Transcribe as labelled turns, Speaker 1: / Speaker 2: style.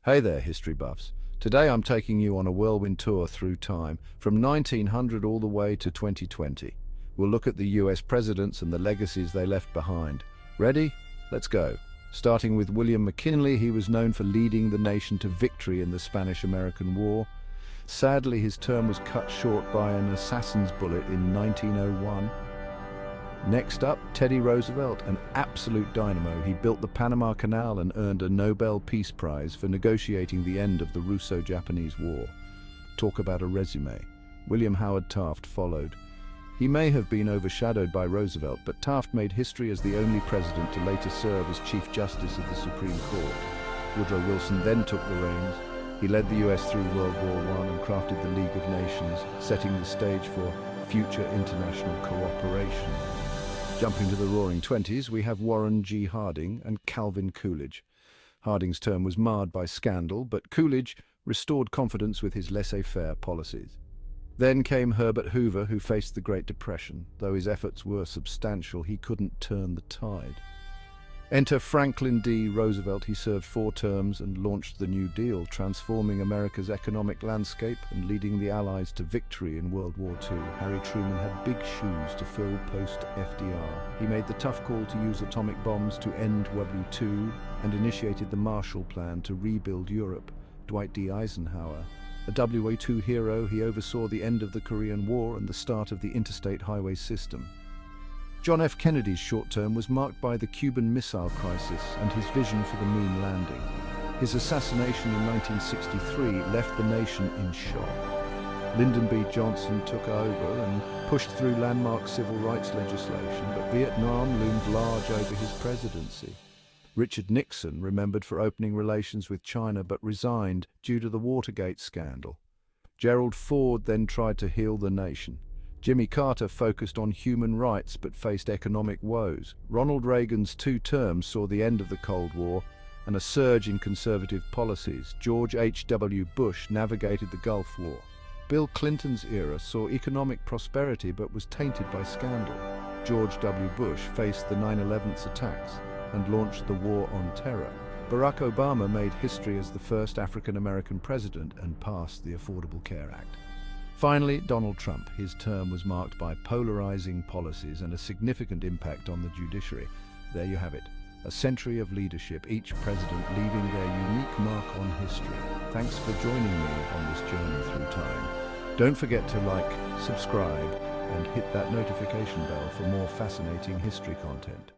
Speaker 1: Hey there, history buffs. Today I'm taking you on a whirlwind tour through time, from 1900 all the way to 2020. We'll look at the US presidents and the legacies they left behind. Ready? Let's go. Starting with William McKinley, he was known for leading the nation to victory in the Spanish-American War. Sadly, his term was cut short by an assassin's bullet in 1901. Next up, Teddy Roosevelt, an absolute dynamo. He built the Panama Canal and earned a Nobel Peace Prize for negotiating the end of the Russo-Japanese War. Talk about a resume. William Howard Taft followed. He may have been overshadowed by Roosevelt, but Taft made history as the only president to later serve as Chief Justice of the Supreme Court. Woodrow Wilson then took the reins. He led the US through World War I and crafted the League of Nations, setting the stage for future international cooperation. Jumping to the Roaring Twenties, we have Warren G. Harding and Calvin Coolidge. Harding's term was marred by scandal, but Coolidge restored confidence with his laissez-faire policies. Then came Herbert Hoover, who faced the Great Depression. Though his efforts were substantial, he couldn't turn the tide. Enter Franklin D. Roosevelt. He served 4 terms and launched the New Deal, transforming America's economic landscape and leading the Allies to victory in World War II. Harry Truman had big shoes to fill post-FDR. He made the tough call to use atomic bombs to end World War II and initiated the Marshall Plan to rebuild Europe. Dwight D. Eisenhower, a World War II hero, he oversaw the end of the Korean War and the start of the interstate highway system. John F. Kennedy's short term was marked by the Cuban Missile Crisis and his vision for the moon landing. His assassination in 1963 left the nation in shock. Lyndon B. Johnson took over and pushed through landmark civil rights legislation, but Vietnam loomed large over his presidency. Richard Nixon, remembered for opening relations with China but resigned due to the Watergate scandal. Gerald Ford then tried to heal the nation. Jimmy Carter focused on human rights but faced economic woes. Ronald Reagan's 2 terms saw the end of the Cold War and a surge in conservative policies. George H.W. Bush navigated the Gulf War. Bill Clinton's era saw economic prosperity but was tainted by scandal. George W. Bush faced the 9/11 attacks and launched the War on Terror. Barack Obama made history as the first African-American president and passed the Affordable Care Act. Finally, Donald Trump. His term was marked by polarizing policies and a significant impact on the judiciary. There you have it, a century of leadership, each president leaving their unique mark on history. Thanks for joining me on this journey through time. Don't forget to like, subscribe, and hit that notification bell for more fascinating history content.